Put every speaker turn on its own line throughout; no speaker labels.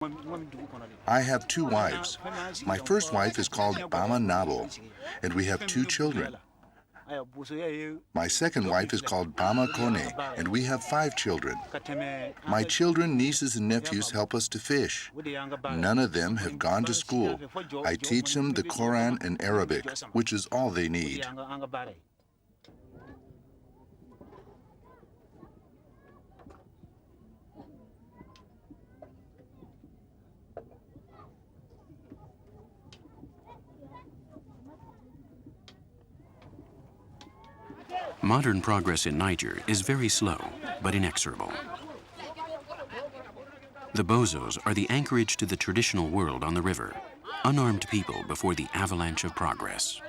I have two wives. My first wife is called Bama Nabo, and we have two children. My second wife is called Bama Kone, and we have 5 children. My children, nieces, and nephews help us to fish. None of them have gone to school. I teach them the Quran and Arabic, which is all they need.
Modern progress in Niger is very slow, but inexorable. The Bozos are the anchorage to the traditional world on the river, unarmed people before the avalanche of progress.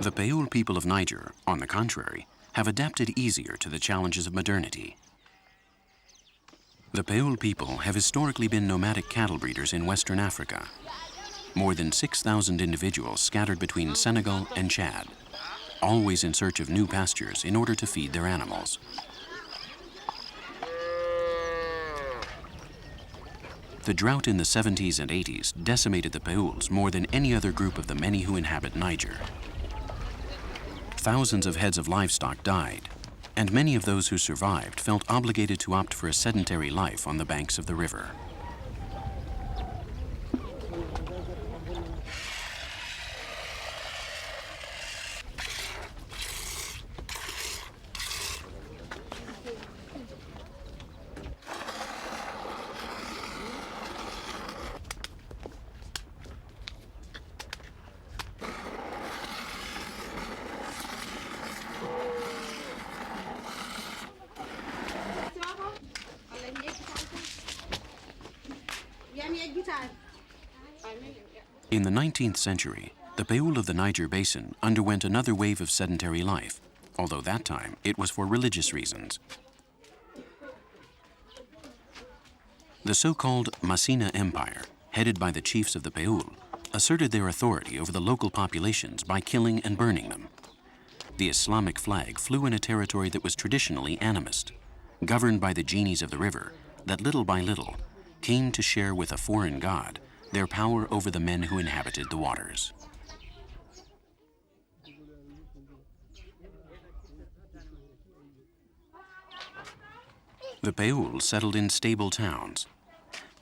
The Peul people of Niger, on the contrary, have adapted easier to the challenges of modernity. The Peul people have historically been nomadic cattle breeders in Western Africa. More than 6,000 individuals scattered between Senegal and Chad, always in search of new pastures in order to feed their animals. The drought in the 70s and 80s decimated the Peuls more than any other group of the many who inhabit Niger. Thousands of heads of livestock died, and many of those who survived felt obligated to opt for a sedentary life on the banks of the river. In the 19th century, the Peul of the Niger Basin underwent another wave of sedentary life, although that time it was for religious reasons. The so-called Masina Empire, headed by the chiefs of the Peul, asserted their authority over the local populations by killing and burning them. The Islamic flag flew in a territory that was traditionally animist, governed by the Genies of the river that little by little came to share with a foreign god their power over the men who inhabited the waters. The Peul settled in stable towns,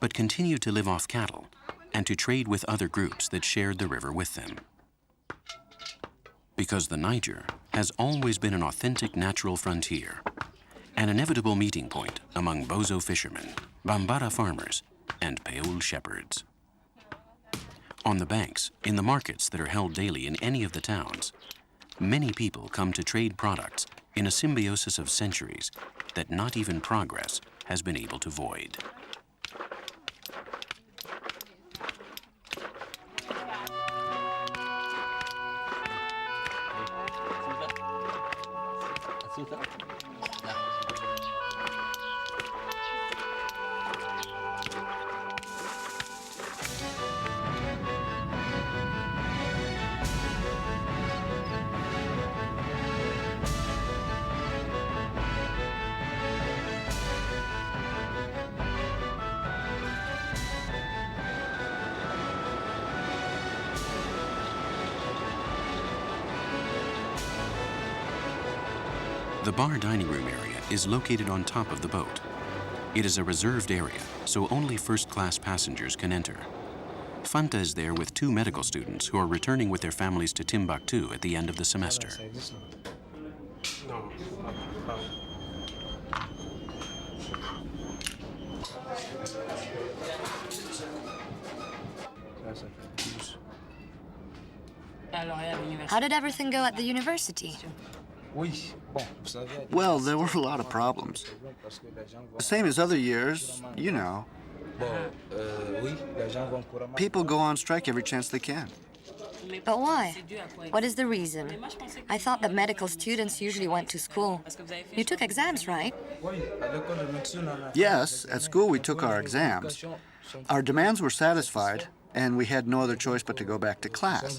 but continued to live off cattle and to trade with other groups that shared the river with them. Because the Niger has always been an authentic natural frontier, an inevitable meeting point among Bozo fishermen, Bambara farmers, and Peul shepherds. On the banks, in the markets that are held daily in any of the towns, many people come to trade products in a symbiosis of centuries that not even progress has been able to void. The bar dining room area is located on top of the boat. It is a reserved area, so only first-class passengers can enter. Fanta is there with 2 medical students who are returning with their families to Timbuktu at the end of the semester.
How did everything go at the university?
Well, there were a lot of problems. Same as other years, you know. People go on strike every chance they can.
But why? What is the reason? I thought that medical students usually went to school. You took exams, right?
Yes, at school we took our exams. Our demands were satisfied, and we had no other choice but to go back to class.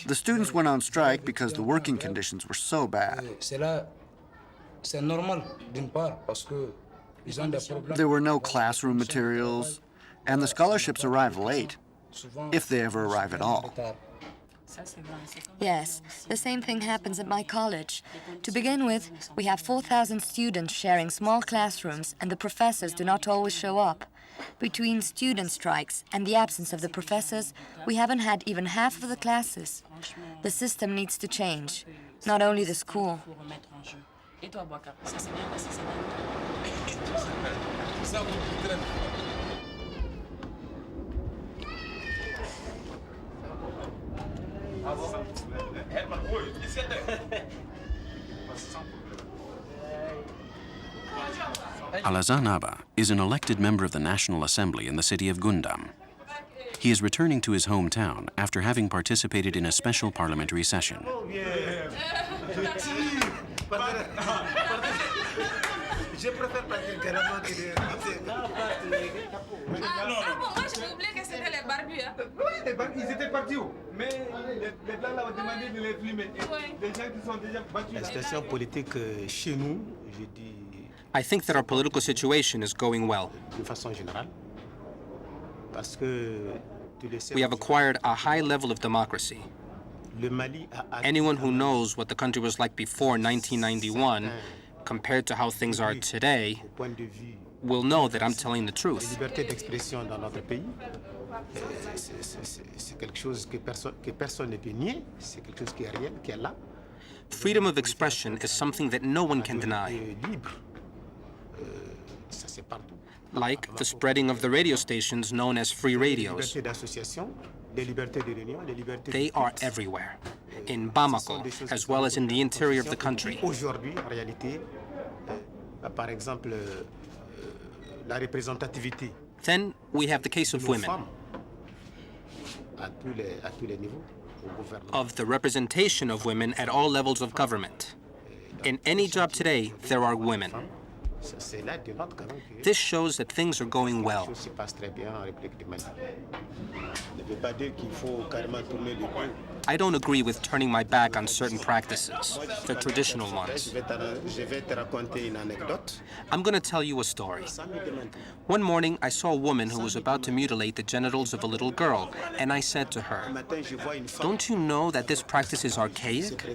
The students went on strike because the working conditions were so bad. There were no classroom materials, and the scholarships arrive late, if they ever arrive at all.
Yes, the same thing happens at my college. To begin with, we have 4,000 students sharing small classrooms, and the professors do not always show up. Between student strikes and the absence of the professors, we haven't had even half of the classes. The system needs to change, not only the school.
Alazan Abba is an elected member of the National Assembly in the city of Gundam. He is returning to his hometown after having participated in a special parliamentary session.
I think that our political situation is going well. We have acquired a high level of democracy. Anyone who knows what the country was like before 1991, compared to how things are today, will know that I'm telling the truth. Freedom of expression is something that no one can deny. Like the spreading of the radio stations known as free radios. They are everywhere, in Bamako, as well as in the interior of the country. Then we have the case of women, of the representation of women at all levels of government. In any job today, there are women. This shows that things are going well. I don't agree with turning my back on certain practices, the traditional ones. I'm going to tell you a story. One morning, I saw a woman who was about to mutilate the genitals of a little girl, and I said to her, "Don't you know that this practice is archaic?"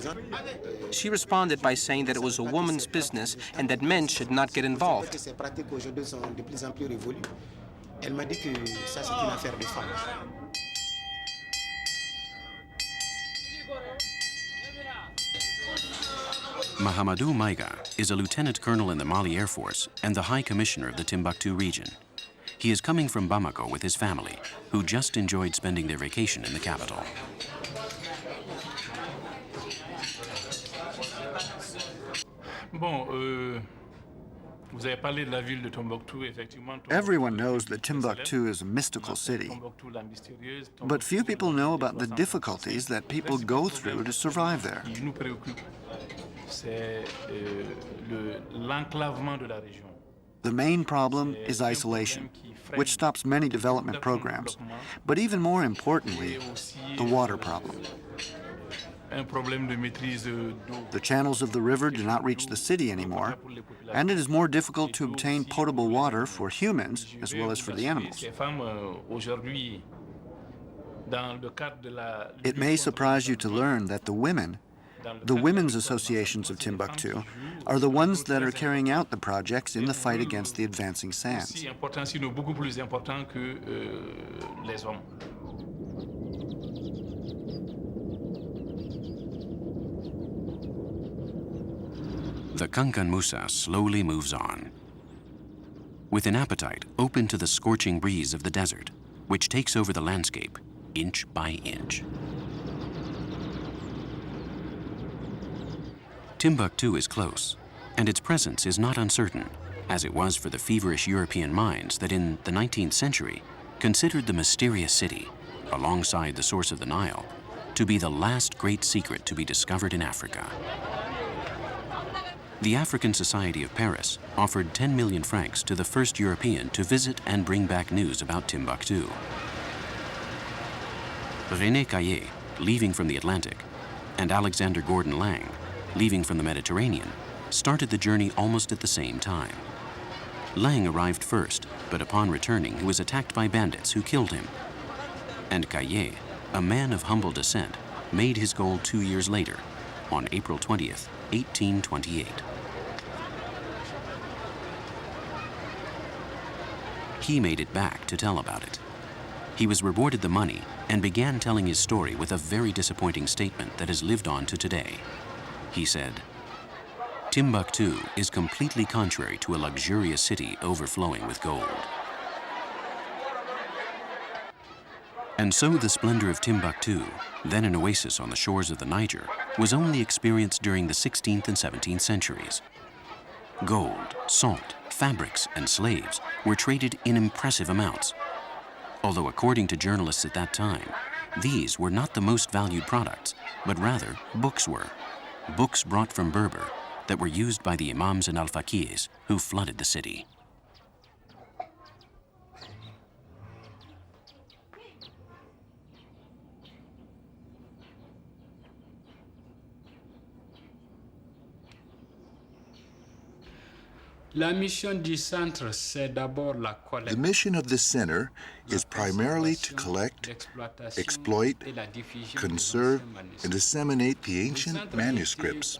She responded by saying that it was a woman's business and that men should not get involved.
Mahamadou Maiga is a lieutenant colonel in the Mali Air Force and the High Commissioner of the Timbuktu region. He is coming from Bamako with his family, who just enjoyed spending their vacation in the capital.
Everyone knows that Timbuktu is a mystical city, but few people know about the difficulties that people go through to survive there. The main problem is isolation, which stops many development programs, but even more importantly, the water problem. The channels of the river do not reach the city anymore, and it is more difficult to obtain potable water for humans as well as for the animals. It may surprise you to learn that the women's associations of Timbuktu, are the ones that are carrying out the projects in the fight against the advancing sands.
The Kankan Musa slowly moves on, with an appetite open to the scorching breeze of the desert, which takes over the landscape inch by inch. Timbuktu is close, and its presence is not uncertain, as it was for the feverish European minds that in the 19th century considered the mysterious city alongside the source of the Nile, to be the last great secret to be discovered in Africa. The African Society of Paris offered 10 million francs to the first European to visit and bring back news about Timbuktu. René Caillet, leaving from the Atlantic, and Alexander Gordon Lang, leaving from the Mediterranean, started the journey almost at the same time. Lang arrived first, but upon returning, he was attacked by bandits who killed him. And Caillet, a man of humble descent, made his goal 2 years later, on April 20th, 1828. He made it back to tell about it. He was rewarded the money and began telling his story with a very disappointing statement that has lived on to today. He said, "Timbuktu is completely contrary to a luxurious city overflowing with gold." And so the splendor of Timbuktu, then an oasis on the shores of the Niger, was only experienced during the 16th and 17th centuries. Gold, salt, fabrics, and slaves were traded in impressive amounts. Although according to journalists at that time, these were not the most valued products, but rather books were. Books brought from Berber that were used by the imams and al-faqirs who flooded the city.
The mission of this center is primarily to collect, exploit, conserve, and disseminate the ancient manuscripts.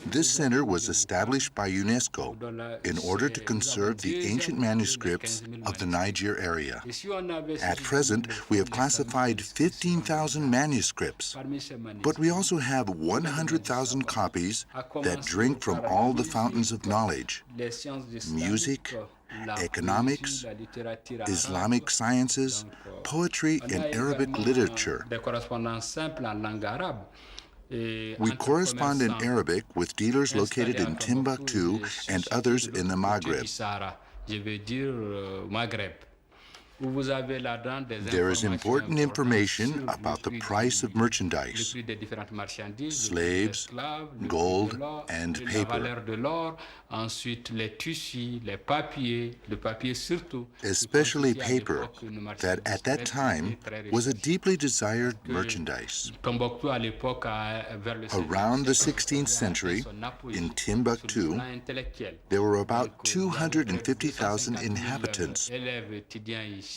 This center was established by UNESCO in order to conserve the ancient manuscripts of the Niger area. At present, we have classified 15,000 manuscripts, but we also have 100,000 copies that drink from all the fountains of knowledge: music, economics, Islamic sciences, poetry, and Arabic literature. We correspond in Arabic with dealers located in Timbuktu and others in the Maghreb. There is important information about the price of merchandise, slaves, gold, and paper. Especially paper, that at that time was a deeply desired merchandise. Around the 16th century, in Timbuktu, there were about 250,000 inhabitants,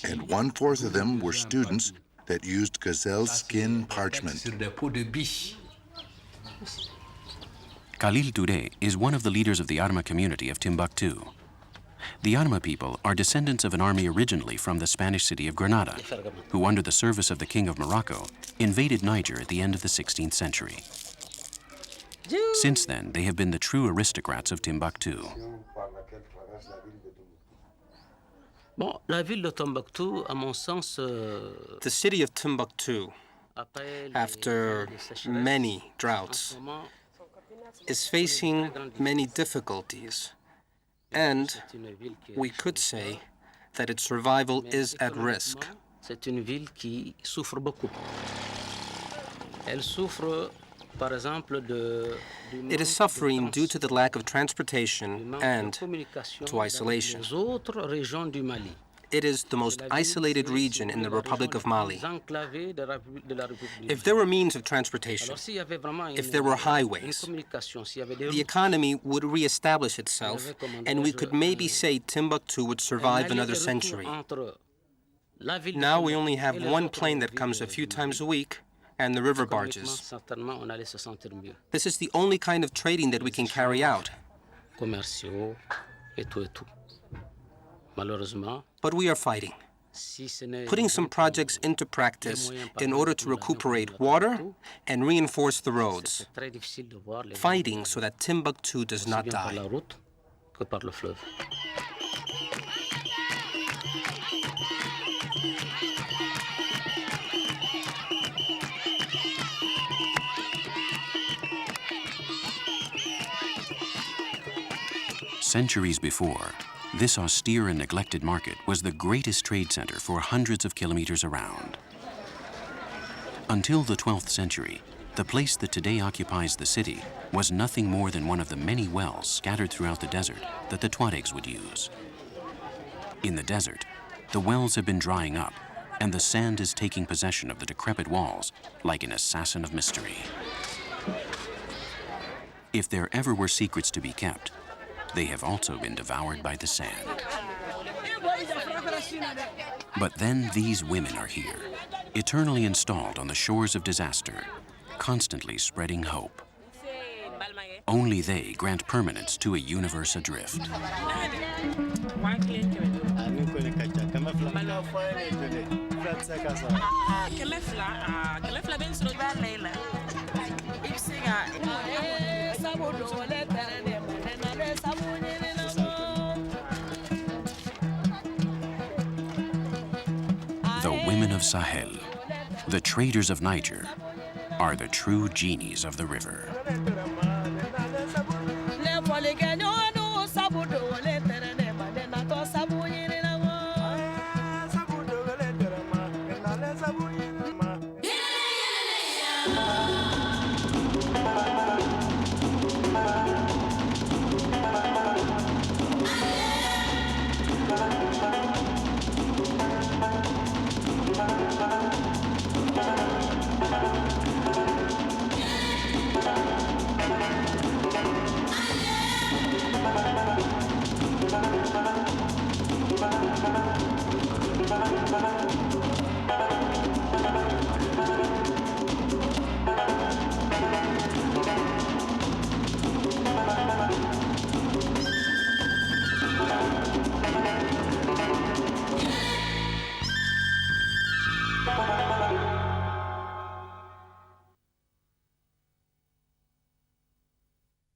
and 1/4 of them were students that used gazelle skin parchment.
Khalil Touré is one of the leaders of the Arma community of Timbuktu. The Arma people are descendants of an army originally from the Spanish city of Granada, who under the service of the King of Morocco invaded Niger at the end of the 16th century. Since then, they have been the true aristocrats of Timbuktu.
The city of Timbuktu, after many droughts, is facing many difficulties, and we could say that its survival is at risk. It is suffering due to the lack of transportation and to isolation. It is the most isolated region in the Republic of Mali. If there were means of transportation, if there were highways, the economy would reestablish itself, and we could maybe say Timbuktu would survive another century. Now we only have one plane that comes a few times a week, and the river barges. This is the only kind of trading that we can carry out. But we are fighting, putting some projects into practice in order to recuperate water and reinforce the roads, fighting so that Timbuktu does not die.
Centuries before, this austere and neglected market was the greatest trade center for hundreds of kilometers around. Until the 12th century, the place that today occupies the city was nothing more than one of the many wells scattered throughout the desert that the Tuaregs would use. In the desert, the wells have been drying up, and the sand is taking possession of the decrepit walls like an assassin of mystery. If there ever were secrets to be kept, they have also been devoured by the sand. But then these women are here, eternally installed on the shores of disaster, constantly spreading hope. Only they grant permanence to a universe adrift. The women of Sahel, the traders of Niger, are the true genies of the river.